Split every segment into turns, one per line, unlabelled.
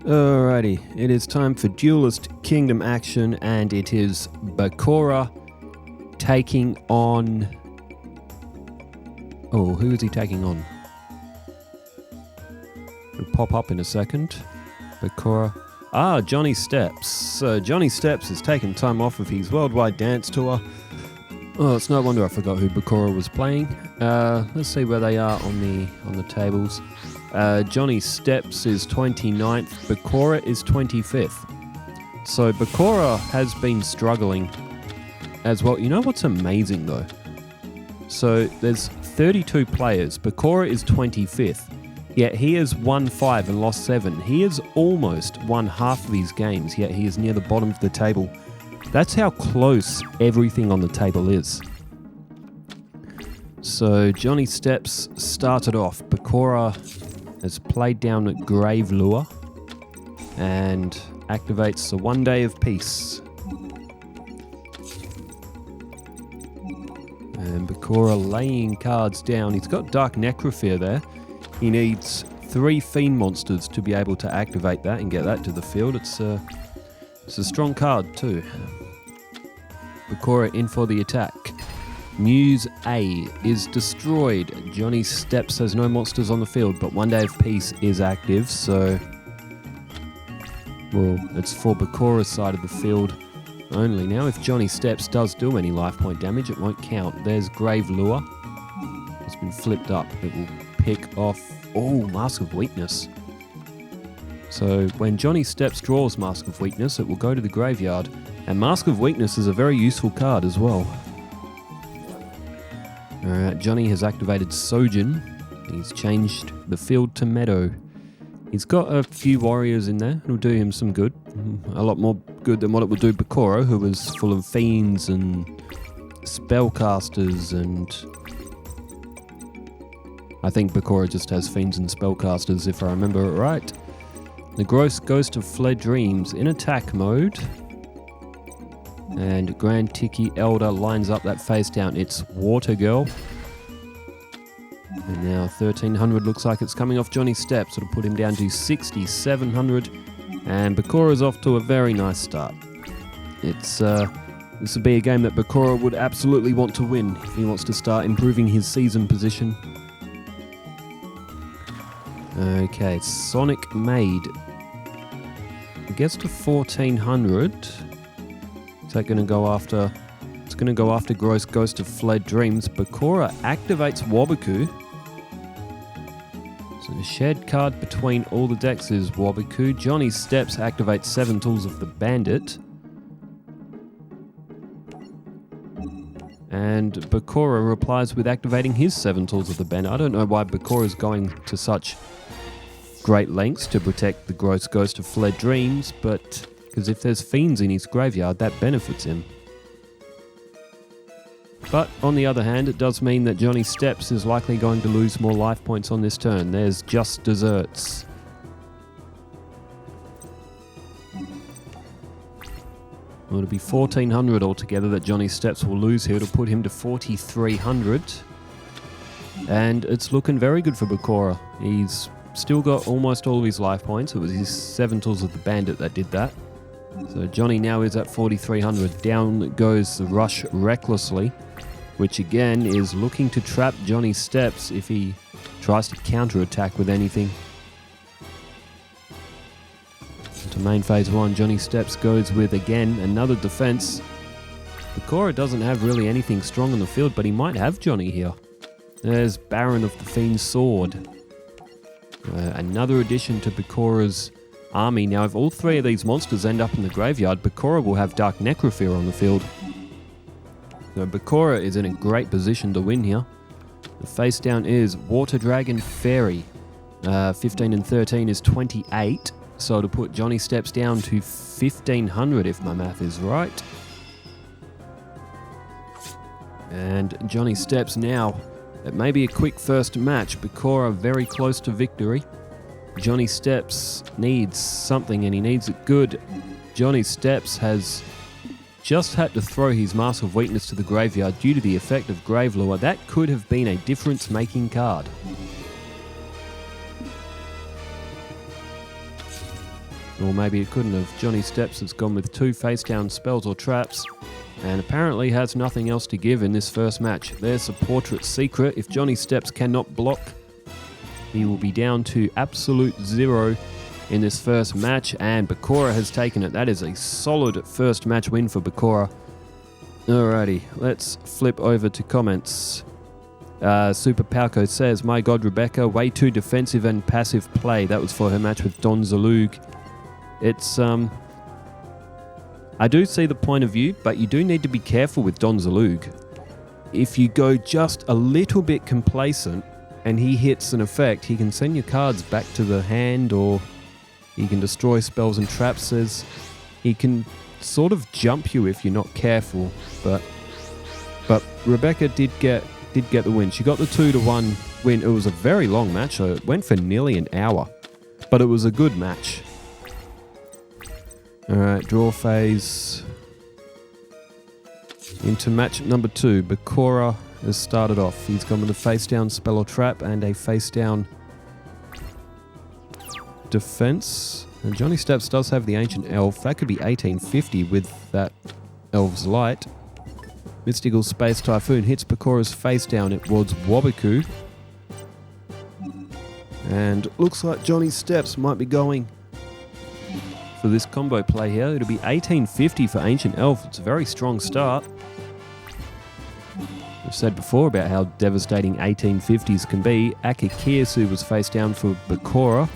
Alrighty, it is time for Duelist Kingdom action, and it is Bakura taking on... Oh, who is he taking on? It'll pop up in a second. Bakura. Ah, Johnny Steps. So Johnny Steps has taken time off of his worldwide dance tour. Oh, it's no wonder I forgot who Bakura was playing. Let's see where they are on the tables. Johnny Steps is 29th, Bakura is 25th. So Bakura has been struggling as well. You know what's amazing though? So there's 32 players, Bakura is 25th, yet he has won 5 and lost 7. He has almost won half of his games, yet he is near the bottom of the table. That's how close everything on the table is. So Johnny Steps started off. Bakura has played down at Grave Lure and activates the 1 day of peace. And Bakura laying cards down. He's got Dark Necrophere there. He needs 3 Fiend monsters to be able to activate that and get that to the field. It's a strong card too. Bakura in for the attack. Muse A is destroyed. Johnny Steps has no monsters on the field, but 1 day of peace is active, so... Well, it's for Bakura's side of the field only. Now, if Johnny Steps does do any life point damage, it won't count. There's Grave Lure. It's been flipped up. It will pick off... Oh, Mask of Weakness. So, when Johnny Steps draws Mask of Weakness, it will go to the graveyard. And Mask of Weakness is a very useful card as well. Alright, Johnny has activated Sojin. He's changed the field to Meadow. He's got a few warriors in there. It'll do him some good. A lot more good than what it would do Bakura, who was full of fiends and spellcasters, and... I think Bakura just has fiends and spellcasters, if I remember it right. The Gross Ghost of Fled Dreams in attack mode. And Grand Tiki Elder lines up that face down. It's Water Girl. And now 1300 looks like it's coming off Johnny Steps. It'll put him down to 6700. And Bakura's off to a very nice start. This would be a game that Bakura would absolutely want to win if he wants to start improving his season position. Okay, Sonic Maid. It gets to 1400. Is that going to go after... It's going to go after Gross Ghost of Fled Dreams. Bakura activates Waboku. So the shared card between all the decks is Waboku. Johnny Steps activates 7 Tools of the Bandit. And Bakura replies with activating his 7 Tools of the Bandit. I don't know why Bakura is going to such great lengths to protect the Gross Ghost of Fled Dreams, but... because if there's fiends in his graveyard, that benefits him. But on the other hand, it does mean that Johnny Steps is likely going to lose more life points on this turn. There's Just Desserts. Well, it'll be 1400 altogether that Johnny Steps will lose here to put him to 4300. And it's looking very good for Bakura. He's still got almost all of his life points. It was his 7 Tools of the Bandit that did that. So Johnny now is at 4300. Down goes the Rush Recklessly, which again is looking to trap Johnny Steps if he tries to counter-attack with anything. To main phase 1, Johnny Steps goes with, again, another defense. Bakura doesn't have really anything strong on the field, but he might have Johnny here. There's Baron of the Fiend's Sword. Another addition to Bakura's army. Now, if all 3 of these monsters end up in the graveyard, Bakura will have Dark Necrophere on the field. So Bakura is in a great position to win here. The face down is Water Dragon Fairy. 15 and 13 is 28. So to put Johnny Steps down to 1500 if my math is right. And Johnny Steps now. It may be a quick first match. Bakura very close to victory. Johnny Steps needs something, and he needs it good. Johnny Steps has just had to throw his Mask of Weakness to the graveyard due to the effect of Grave Lure. That could have been a difference-making card. Or maybe it couldn't have. Johnny Steps has gone with 2 face-down spells or traps, and apparently has nothing else to give in this first match. There's a Portrait Secret. If Johnny Steps cannot block, he will be down to absolute 0 in this first match, and Bakura has taken it. That is a solid first match win for Bakura. Alrighty, let's flip over to comments. Super Palco says, "My God, Rebecca, way too defensive and passive play." That was for her match with Don Zalug. It's, I do see the point of view, but you do need to be careful with Don Zalug. If you go just a little bit complacent and he hits an effect, he can send your cards back to the hand, or he can destroy spells and traps. He can sort of jump you if you're not careful, but Rebecca did get the win. She got the 2-1 win. It was a very long match, so it went for nearly an hour, but it was a good match. Alright, draw phase. Into match number 2. Bakura has started off. He's gone with a face down spell or trap and a face down defense. And Johnny Steps does have the Ancient Elf. That could be 1850 with that Elf's Light. Mystical Space Typhoon hits Bakura's face down. It was Wabaku. And looks like Johnny Steps might be going for this combo play here. It'll be 1850 for Ancient Elf. It's a very strong start. We've said before about how devastating 1850s can be. Akikirsu was face down for Bakura.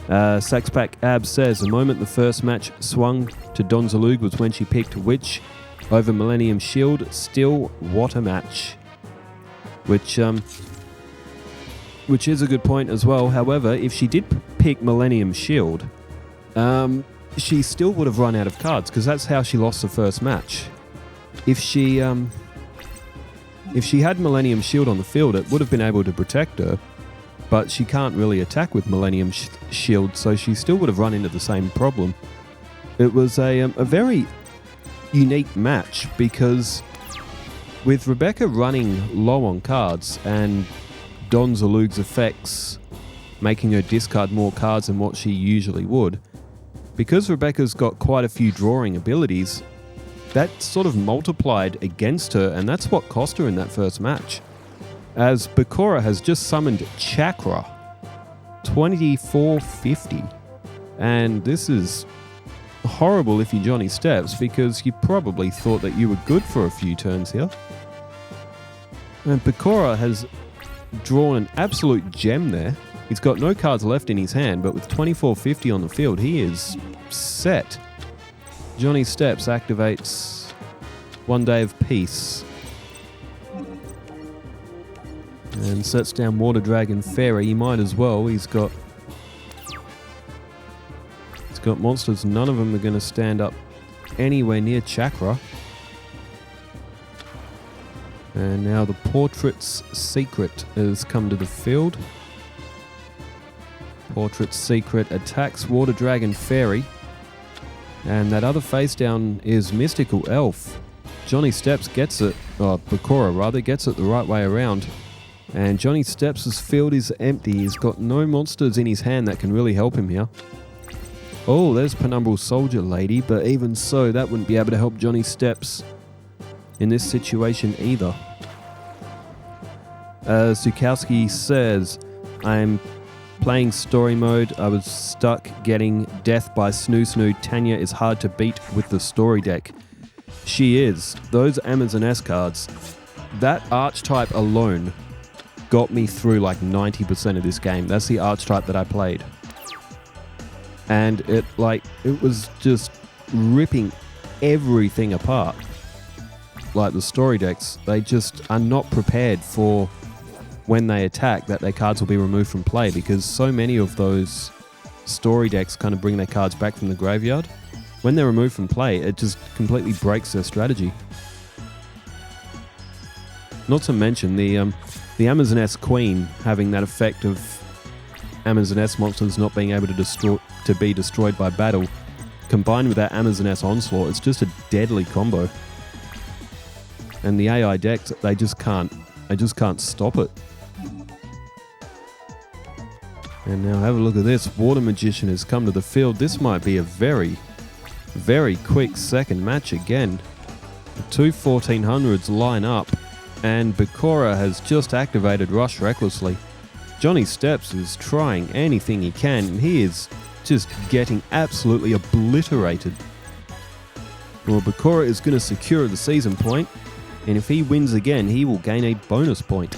Saxpack Ab says, "The moment the first match swung to Don Zalug was when she picked Witch over Millennium Shield. Still, what a match." Which is a good point as well. However, if she did pick Millennium Shield, she still would have run out of cards, because that's how she lost the first match. If she had Millennium Shield on the field, it would have been able to protect her, but she can't really attack with Millennium Shield, so she still would have run into the same problem. It was a very unique match, because with Rebecca running low on cards and Don Zalug's effects making her discard more cards than what she usually would, because Rebecca's got quite a few drawing abilities, that sort of multiplied against her, and that's what cost her in that first match. As Bakura has just summoned Chakra, 2450. And this is horrible if you're Johnny Steps, because you probably thought that you were good for a few turns here. And Bakura has drawn an absolute gem there. He's got no cards left in his hand, but with 2450 on the field, he is set. Johnny Steps activates One Day of Peace and sets down Water Dragon Fairy. He might as well. He's got monsters. None of them are going to stand up anywhere near Chakra. And now the Portrait's Secret has come to the field. Portrait's Secret attacks Water Dragon Fairy. And that other face down is Mystical Elf. Johnny Steps gets it, Bakura rather, gets it the right way around. And Johnny Steps' field is empty. He's got no monsters in his hand that can really help him here. Oh, there's Penumbral Soldier Lady, but even so, that wouldn't be able to help Johnny Steps in this situation either. Zukowski says, "I'm playing story mode. I was stuck getting Death by Snoo Snoo. Tanya is hard to beat with the story deck." She is. Those Amazoness cards, that archetype alone got me through like 90% of this game. That's the archetype that I played. And it was just ripping everything apart. Like the story decks, they just are not prepared for when they attack that their cards will be removed from play, because so many of those story decks kind of bring their cards back from the graveyard. When they're removed from play, it just completely breaks their strategy. Not to mention the Amazoness Queen having that effect of Amazoness monsters not being able to be destroyed by battle, combined with that Amazoness Onslaught. It's just a deadly combo. And the AI decks, they just can't stop it. And now have a look at this. Water Magician has come to the field. This might be a very, very quick second match again. The two 1400s line up, and Bakura has just activated Rush Recklessly. Johnny Steps is trying anything he can, and he is just getting absolutely obliterated. Well, Bakura is going to secure the season point, and if he wins again, he will gain a bonus point.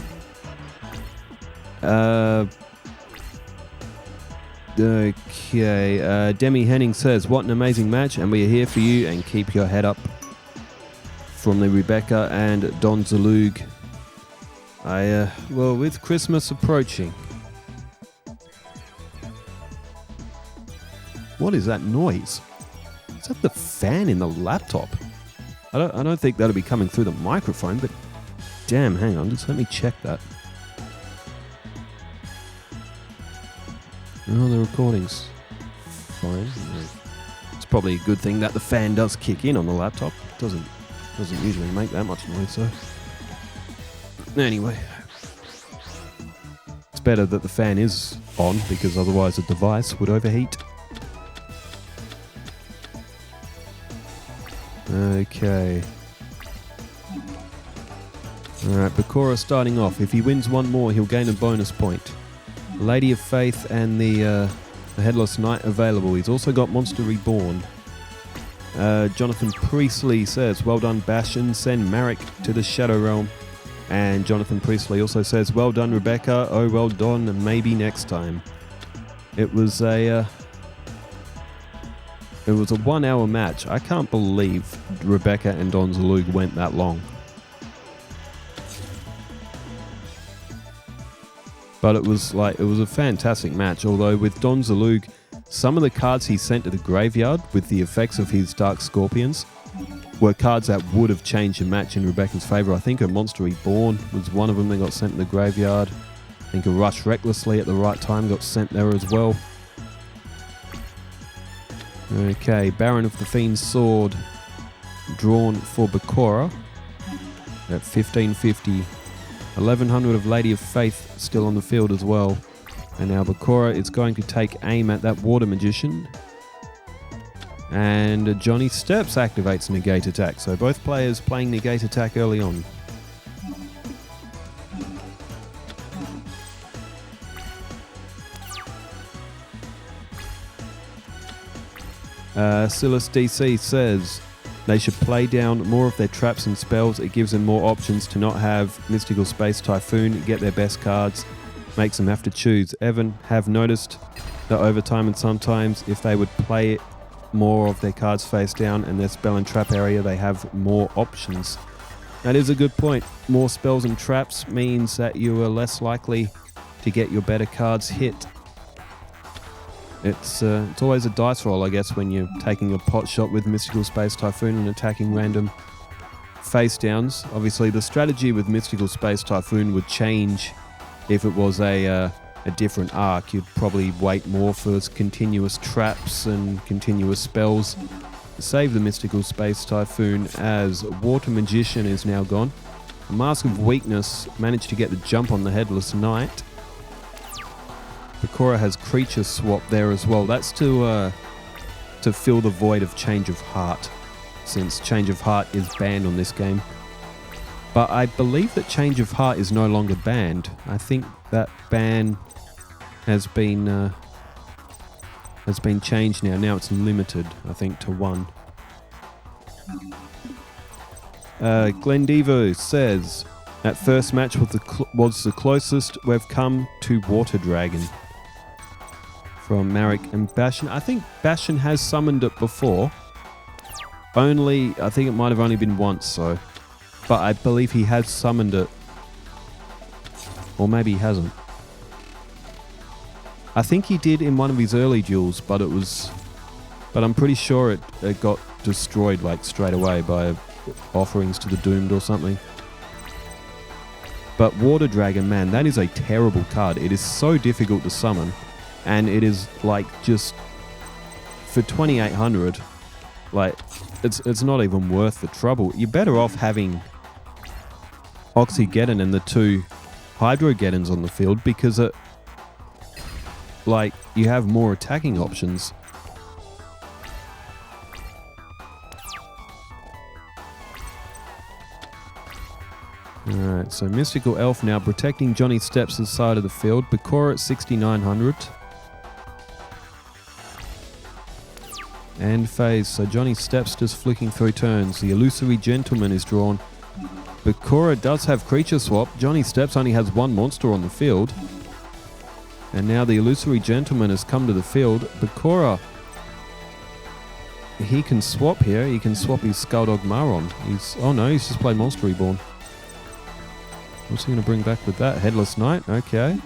Okay, Demi Henning says, what an amazing match, and we are here for you, and keep your head up. From the Rebecca and Don Zalug. Well, with Christmas approaching. What is that noise? Is that the fan in the laptop? I don't think that'll be coming through the microphone, but damn, hang on, just let me check that. Oh, the recording's fine. It's probably a good thing that the fan does kick in on the laptop. Doesn't usually make that much noise, so. Anyway. It's better that the fan is on, because otherwise the device would overheat. Okay. Alright, Bakura starting off. If he wins one more, he'll gain a bonus point. Lady of Faith and the Headless Knight available. He's also got Monster Reborn. Jonathan Priestley says, well done Bastion, send Marek to the Shadow Realm. And Jonathan Priestley also says, well done Rebecca, oh well done, and maybe next time. It was a 1 hour match. I can't believe Rebecca and Don Zalug went that long. But it was a fantastic match, although with Don Zalug, some of the cards he sent to the graveyard with the effects of his Dark Scorpions were cards that would have changed the match in Rebecca's favour. I think her Monster Reborn was one of them that got sent to the graveyard. I think a Rush Recklessly at the right time got sent there as well. Okay, Baron of the Fiend's Sword drawn for Bakura at 1550. 1100 of Lady of Faith still on the field as well. And now Bakura is going to take aim at that Water Magician. And Johnny Steps activates Negate Attack. So both players playing Negate Attack early on. Silas DC says they should play down more of their traps and spells. It gives them more options to not have Mystical Space Typhoon, get their best cards, makes them have to choose. Evan have noticed that over time and sometimes if they would play more of their cards face down and their spell and trap area, they have more options. That is a good point. More spells and traps means that you are less likely to get your better cards hit. It's always a dice roll, I guess, when you're taking a pot shot with Mystical Space Typhoon and attacking random face downs. Obviously, the strategy with Mystical Space Typhoon would change if it was a different arc. You'd probably wait more for continuous traps and continuous spells. Save the Mystical Space Typhoon as Water Magician is now gone. Mask of Weakness managed to get the jump on the Headless Knight. Bakura has Creature Swap there as well. That's to fill the void of Change of Heart, since Change of Heart is banned on this game. But I believe that Change of Heart is no longer banned. I think that ban has been changed now. Now it's limited, I think, to 1. Glendivo says, that first match was the closest we've come to Water Dragon. From Marek and Bastion. I think Bastion has summoned it before. I think it might have only been once, so. But I believe he has summoned it. Or maybe he hasn't. I think he did in one of his early duels, but I'm pretty sure it got destroyed like straight away by offerings to the Doomed or something. But Water Dragon, man, that is a terrible card. It is so difficult to summon, and it is like just for 2800, like it's not even worth the trouble. You're better off having Oxygeddon and the 2 Hydrogeddons on the field, because like, you have more attacking options. Alright, so Mystical Elf now protecting Johnny Steps' side of the field. Bakura at 6,900. And phase, so Johnny Steps just flicking through turns. The Illusory Gentleman is drawn. Bakura does have creature swap. Johnny Steps only has one monster on the field. And now the Illusory Gentleman has come to the field. Bakura, he can swap here. He can swap his Skulldog Maron. Oh no, he's just played Monster Reborn. What's he going to bring back with that? Headless Knight, okay.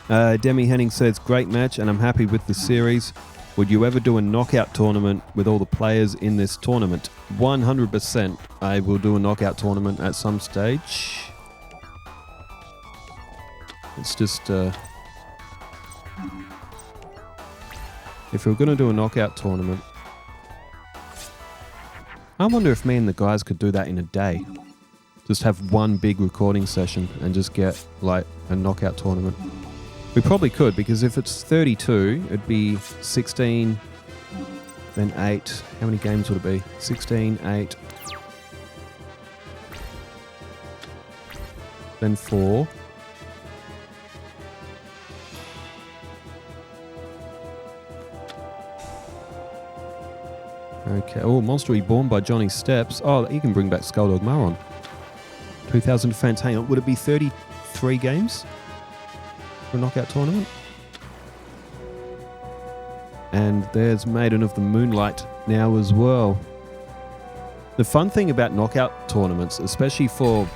Demi Henning says, great match and I'm happy with the series. Would you ever do a knockout tournament with all the players in this tournament? 100% I will do a knockout tournament at some stage. It's just... if we're going to do a knockout tournament, I wonder if me and the guys could do that in a day. Just have one big recording session and just get like a knockout tournament. We probably could, because if it's 32, it'd be 16, then 8. How many games would it be? 16, 8, then 4. Okay, oh, Monster Reborn by Johnny Steps. Oh, he can bring back Skulldog Maron. 2,000 defense. Hang on, would it be 33 games for a knockout tournament? And there's Maiden of the Moonlight now as well. The fun thing about knockout tournaments, especially for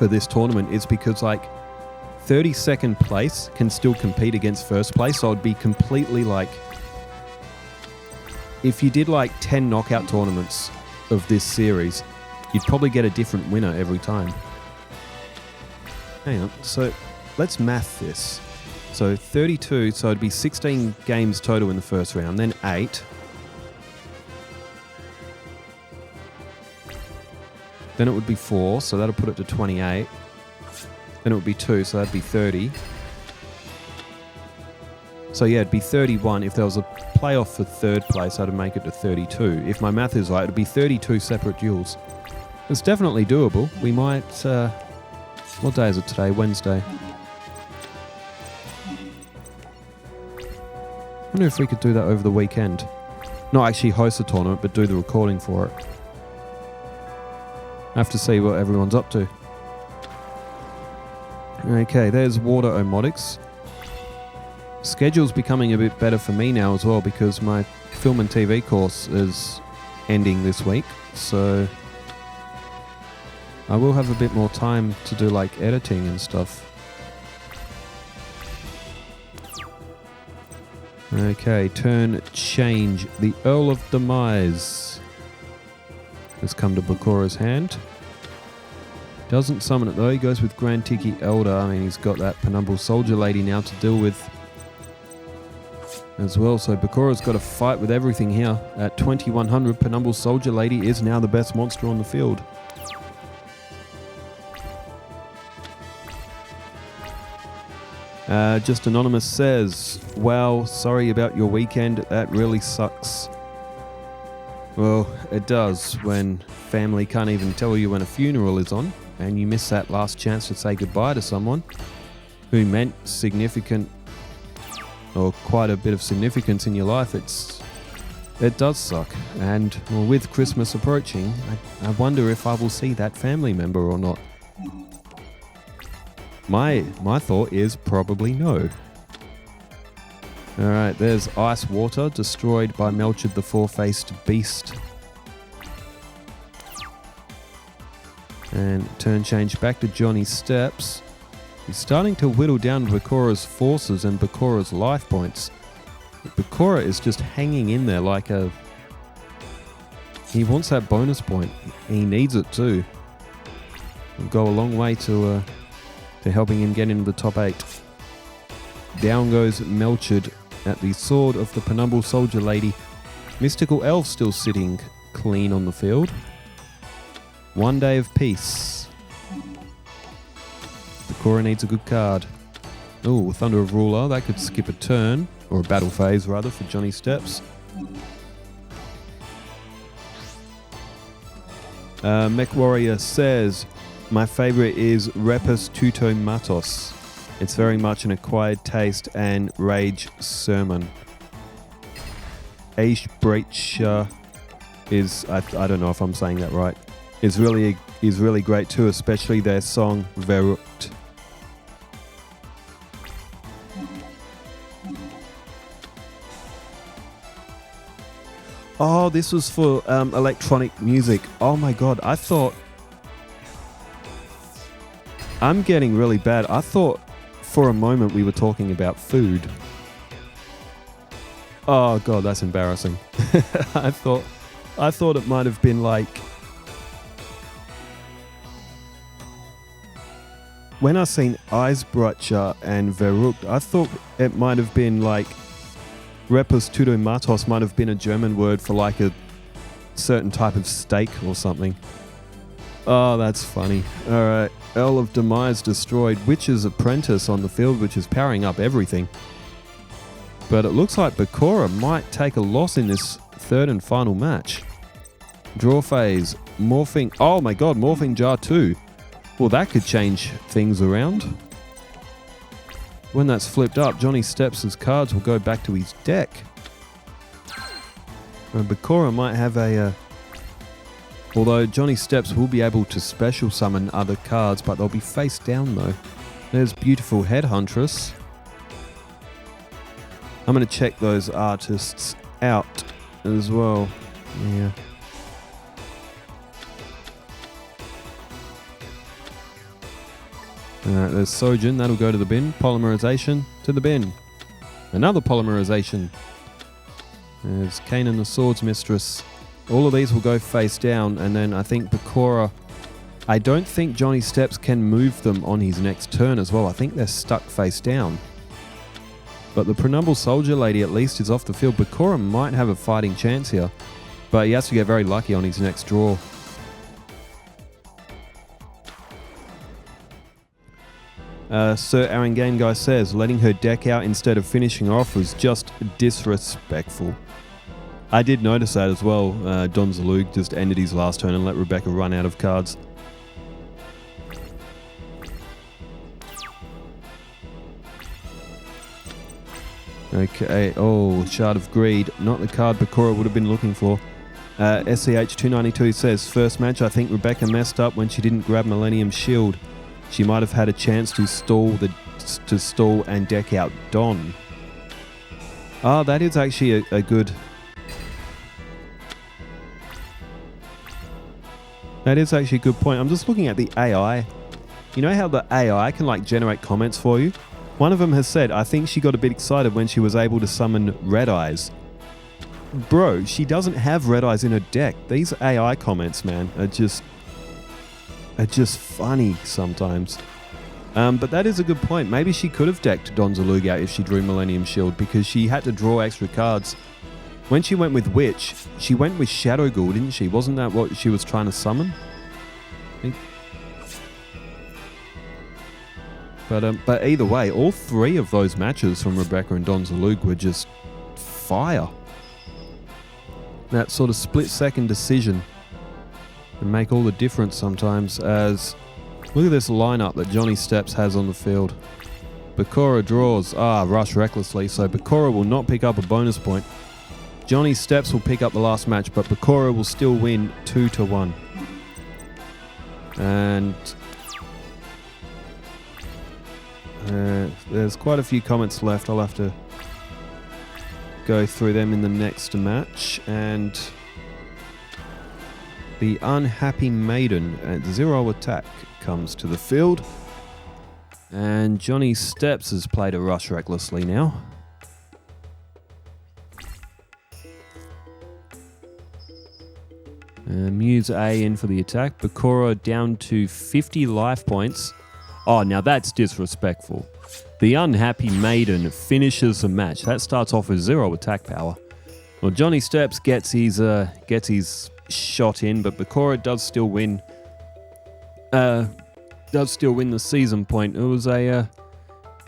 this tournament, is because like 32nd place can still compete against first place. So I'd be completely like... If you did like 10 knockout tournaments of this series, you'd probably get a different winner every time. Hang on, so let's math this. So 32, so it'd be 16 games total in the first round, then 8. Then it would be 4, so that'll put it to 28. Then it would be 2, so that'd be 30. So yeah, it'd be 31. If there was a playoff for third place, I'd make it to 32. If my math is right, it'd be 32 separate duels. It's definitely doable. We might... what day is it today? Wednesday. I wonder if we could do that over the weekend. Not actually host a tournament, but do the recording for it. I have to see what everyone's up to. Okay, there's Water Omotics. Schedule's becoming a bit better for me now as well, because my film and TV course is ending this week, so I will have a bit more time to do like editing and stuff. Okay, turn change. The Earl of Demise has come to Bakura's hand. Doesn't summon it though, he goes with Grand Tiki Elder. I mean, he's got that Penumbral Soldier Lady now to deal with as well, so Bakura's got to fight with everything here. At 2100, Penumbral Soldier Lady is now the best monster on the field. Just Anonymous says, wow, sorry about your weekend, that really sucks. Well, it does when family can't even tell you when a funeral is on, and you miss that last chance to say goodbye to someone who meant significant or quite a bit of significance in your life. It does suck, and well, with Christmas approaching, I wonder if I will see that family member or not. My thought is probably no. Alright, there's Ice Water, destroyed by Melchard the Four-Faced Beast. And turn change back to Johnny Steps. He's starting to whittle down Bakura's forces and Bakura's life points. Bakura is just hanging in there like a... He wants that bonus point. He needs it too. It'll go a long way to helping him get into the top 8. Down goes Melchard at the Sword of the Penumbral Soldier Lady. Mystical Elf still sitting clean on the field. One day of peace. Bakura needs a good card. Oh, Thunder of Ruler. That could skip a turn. Or a battle phase, rather, for Johnny Steps. Mech Warrior says, my favorite is Repus Tuto Matos. It's very much an acquired taste and rage sermon. Aish Breacher is, I don't know if I'm saying that right, is really great too, especially their song Verrucht. Oh, this was for electronic music. Oh my god, I thought... I'm getting really bad. I thought for a moment we were talking about food. Oh god, that's embarrassing. I thought it might have been like... When I seen Eisbrecher and Verrucht, I thought it might have been like... Repus Tudo Matos might have been a German word for like a certain type of steak or something. Oh, that's funny. Alright, Earl of Demise destroyed Witch's Apprentice on the field, which is powering up everything. But it looks like Bakura might take a loss in this third and final match. Draw phase. Morphing... Oh my god, Morphing Jar 2. Well, that could change things around. When that's flipped up, Johnny Steps' cards will go back to his deck. Bakura might have a... although Johnny Steps will be able to special summon other cards, but they'll be face down though. There's Beautiful Headhuntress. I'm going to check those artists out as well. Yeah. There's Sojin, that'll go to the bin. Polymerization, to the bin. Another polymerization. There's Kanan the Swords Mistress. All of these will go face down, and then I think Bakura... I don't think Johnny Steps can move them on his next turn as well. I think they're stuck face down. But the Prenumble Soldier Lady at least is off the field. Bakura might have a fighting chance here, but he has to get very lucky on his next draw. Sir Arangane Guy says, letting her deck out instead of finishing off was just disrespectful. I did notice that as well. Don Zalug just ended his last turn and let Rebecca run out of cards. Okay, oh, Shard of Greed. Not the card Bakura would have been looking for. SCH292 says, first match I think Rebecca messed up when she didn't grab Millennium Shield. She might have had a chance to stall and deck out Don. Ah, that is actually a good... That is actually a good point. I'm just looking at the AI. You know how the AI can like generate comments for you? One of them has said, I think she got a bit excited when she was able to summon Red Eyes. Bro, she doesn't have Red Eyes in her deck. These AI comments, man, are just funny sometimes. But that is a good point. Maybe she could have decked Don Zalug out if she drew Millennium Shield, because she had to draw extra cards. When she went with Witch, she went with Shadow Ghoul, didn't she? Wasn't that what she was trying to summon? I think. But either way, all three of those matches from Rebecca and Don Zalug were just fire. That sort of split-second decision can make all the difference sometimes. As look at this lineup that Johnny Steps has on the field. Bakura draws. Rush recklessly, so Bakura will not pick up a bonus point. Johnny Steps will pick up the last match, but Bakura will still win 2-1. And there's quite a few comments left. I'll have to go through them in the next match. And the Unhappy Maiden at 0 attack comes to the field. And Johnny Steps has played a Rush recklessly now. Muse A in for the attack. Bakura down to 50 life points. Oh, now that's disrespectful. The Unhappy Maiden finishes the match. That starts off with 0 attack power. Well, Johnny Steps gets his shot in, but Bakura does still win. does still win the season point. It was a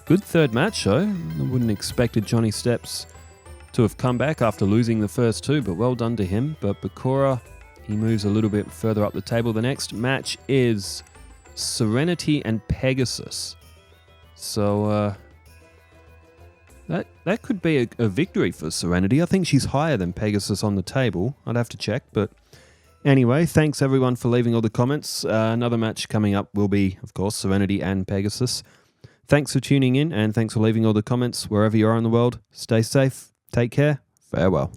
good third match, though. I wouldn't have expected Johnny Steps to have come back after losing the first two, but well done to him. But Bakura, he moves a little bit further up the table. The next match is Serenity and Pegasus. So that could be a victory for Serenity. I think she's higher than Pegasus on the table. I'd have to check, but anyway, thanks everyone for leaving all the comments. Another match coming up will be, of course, Serenity and Pegasus. Thanks for tuning in, and thanks for leaving all the comments wherever you are in the world. Stay safe, take care, farewell.